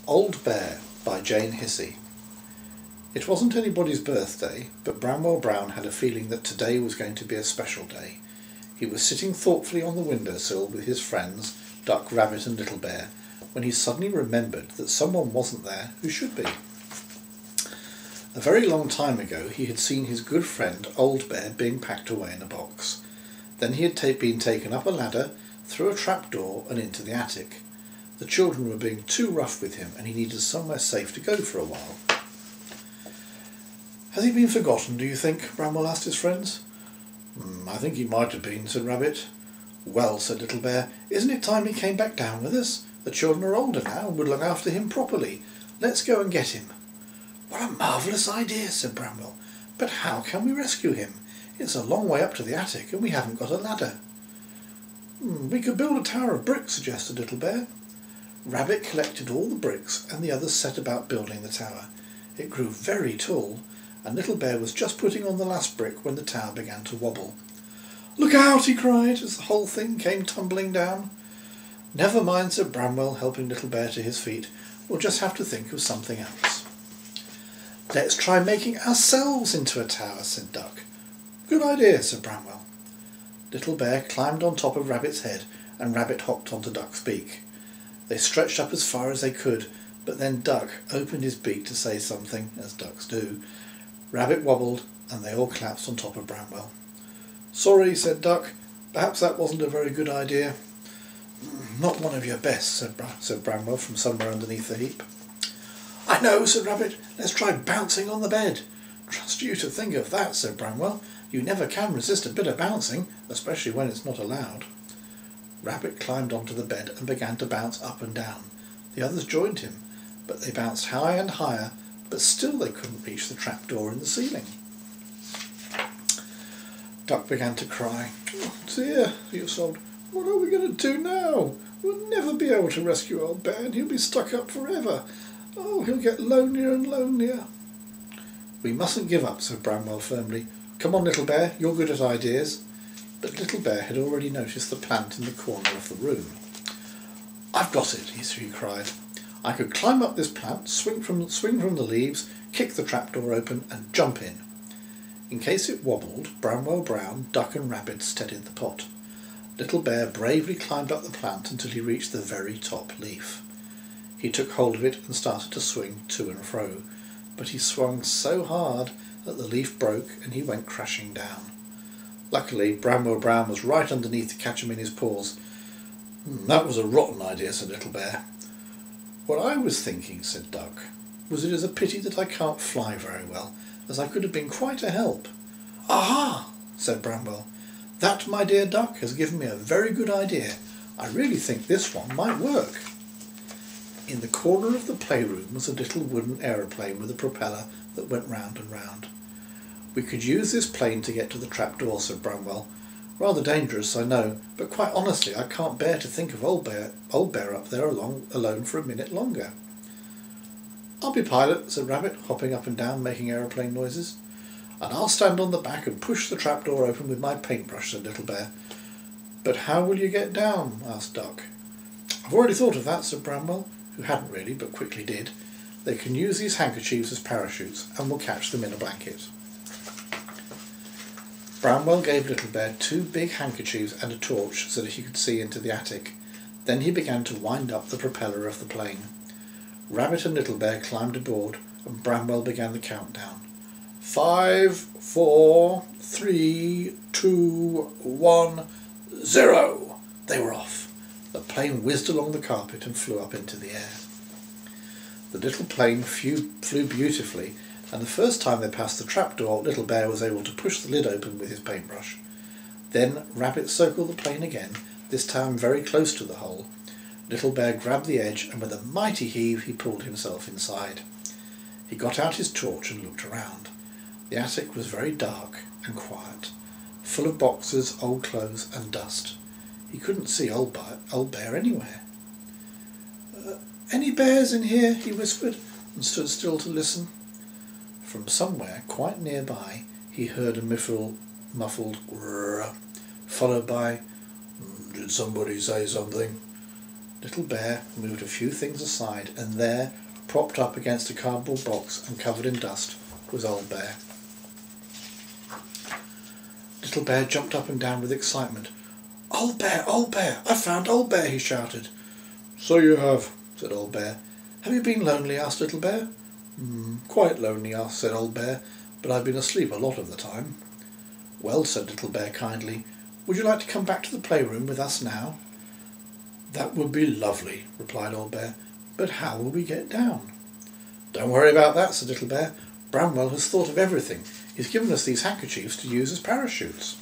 Old Bear by Jane Hissey. It wasn't anybody's birthday, but Bramwell Brown had a feeling that today was going to be a special day. He was sitting thoughtfully on the windowsill with his friends, Duck, Rabbit and Little Bear, when he suddenly remembered that someone wasn't there who should be. A very long time ago he had seen his good friend Old Bear being packed away in a box. Then he had been taken up a ladder, through a trapdoor and into the attic. The children were being too rough with him and he needed somewhere safe to go for a while. "Has he been forgotten, do you think?" Bramwell asked his friends. "I think he might have been," said Rabbit. "Well," said Little Bear, "isn't it time he came back down with us? The children are older now and would look after him properly. Let's go and get him." "What a marvellous idea," said Bramwell. "But how can we rescue him? It's a long way up to the attic and we haven't got a ladder." "We could build a tower of bricks," suggested Little Bear. Rabbit collected all the bricks and the others set about building the tower. It grew very tall, and Little Bear was just putting on the last brick when the tower began to wobble. "Look out!" he cried as the whole thing came tumbling down. "Never mind," said Bramwell, helping Little Bear to his feet. "We'll just have to think of something else." "Let's try making ourselves into a tower," said Duck. "Good idea," said Bramwell. Little Bear climbed on top of Rabbit's head and Rabbit hopped onto Duck's beak. They stretched up as far as they could, but then Duck opened his beak to say something, as ducks do. Rabbit wobbled and they all collapsed on top of Bramwell. "Sorry," said Duck. "Perhaps that wasn't a very good idea." "Not one of your best," said Bramwell from somewhere underneath the heap. "I know," said Rabbit. "Let's try bouncing on the bed." "Trust you to think of that," said Bramwell. "You never can resist a bit of bouncing, especially when it's not allowed." Rabbit climbed onto the bed and began to bounce up and down. The others joined him, but they bounced higher and higher, but still they couldn't reach the trapdoor in the ceiling. Duck began to cry. "Oh dear," he sobbed. "What are we going to do now? We'll never be able to rescue Old Bear and he'll be stuck up forever. Oh, he'll get lonelier and lonelier." "We mustn't give up," said Bramwell firmly. "Come on, Little Bear, you're good at ideas." But Little Bear had already noticed the plant in the corner of the room. "I've got it," he cried. "I could climb up this plant, swing from the leaves, kick the trapdoor open and jump in." In case it wobbled, Bramwell Brown, Duck and Rabbit steadied the pot. Little Bear bravely climbed up the plant until he reached the very top leaf. He took hold of it and started to swing to and fro, but he swung so hard that the leaf broke and he went crashing down. Luckily, Bramwell Brown was right underneath to catch him in his paws. "That was a rotten idea," said Little Bear. "What I was thinking," said Duck, "was it is a pity that I can't fly very well, as I could have been quite a help." "Aha!" said Bramwell. "That, my dear Duck, has given me a very good idea. I really think this one might work." In the corner of the playroom was a little wooden aeroplane with a propeller that went round and round. "We could use this plane to get to the trapdoor," said Bramwell. "Rather dangerous, I know, but quite honestly I can't bear to think of Old Bear up there alone for a minute longer." "I'll be pilot," said Rabbit, hopping up and down, making aeroplane noises. "And I'll stand on the back and push the trapdoor open with my paintbrush," said Little Bear. "But how will you get down?" asked Duck. "I've already thought of that," said Bramwell, who hadn't really, but quickly did. "They can use these handkerchiefs as parachutes, and we'll catch them in a blanket." Bramwell gave Little Bear 2 big handkerchiefs and a torch so that he could see into the attic. Then he began to wind up the propeller of the plane. Rabbit and Little Bear climbed aboard, and Bramwell began the countdown. 5, 4, 3, 2, 1, 0! They were off. The plane whizzed along the carpet and flew up into the air. The little plane flew beautifully, and the first time they passed the trapdoor, Little Bear was able to push the lid open with his paintbrush. Then Rabbit circled the plane again, this time very close to the hole. Little Bear grabbed the edge, and with a mighty heave he pulled himself inside. He got out his torch and looked around. The attic was very dark and quiet, full of boxes, old clothes and dust. He couldn't see Old Bear anywhere. "Any bears in here?" he whispered, and stood still to listen. From somewhere quite nearby he heard a muffled grrr, followed by, "Did somebody say something?" Little Bear moved a few things aside, and there, propped up against a cardboard box and covered in dust, was Old Bear. Little Bear jumped up and down with excitement. Old Bear! Old Bear! I've found Old Bear! He shouted. So you have, said Old Bear. Have you been lonely? Asked Little Bear. Quite lonely, said Old Bear, but I've been asleep a lot of the time. Well, said Little Bear kindly, would you like to come back to the playroom with us now? That would be lovely, replied Old Bear, but how will we get down? Don't worry about that, said Little Bear. Bramwell has thought of everything. He's given us these handkerchiefs to use as parachutes.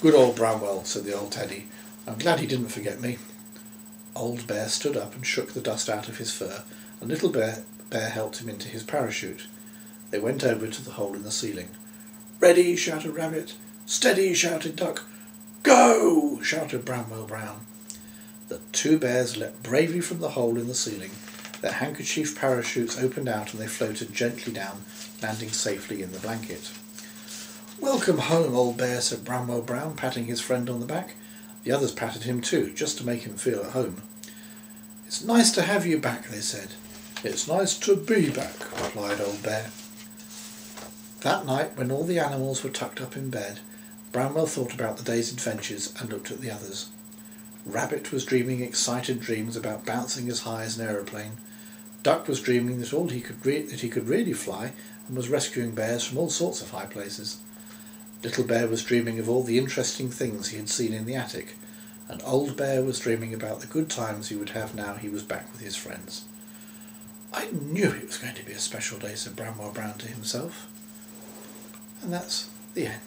Good old Bramwell, said the old Teddy. I'm glad he didn't forget me. Old Bear stood up and shook the dust out of his fur, and Little Bear helped him into his parachute. They went over to the hole in the ceiling. Ready, shouted Rabbit. Steady, shouted Duck. Go, shouted Bramwell Brown. The two bears leapt bravely from the hole in the ceiling. Their handkerchief parachutes opened out and they floated gently down, landing safely in the blanket. Welcome home, Old Bear, said Bramwell Brown, patting his friend on the back. The others patted him too, just to make him feel at home. It's nice to have you back, they said. It's nice to be back, replied Old Bear. That night, when all the animals were tucked up in bed, Bramwell thought about the day's adventures and looked at the others. Rabbit was dreaming excited dreams about bouncing as high as an aeroplane. Duck was dreaming that he could really fly and was rescuing bears from all sorts of high places. Little Bear was dreaming of all the interesting things he had seen in the attic, and Old Bear was dreaming about the good times he would have now he was back with his friends. I knew it was going to be a special day, said Bramwell Brown to himself. And that's the end.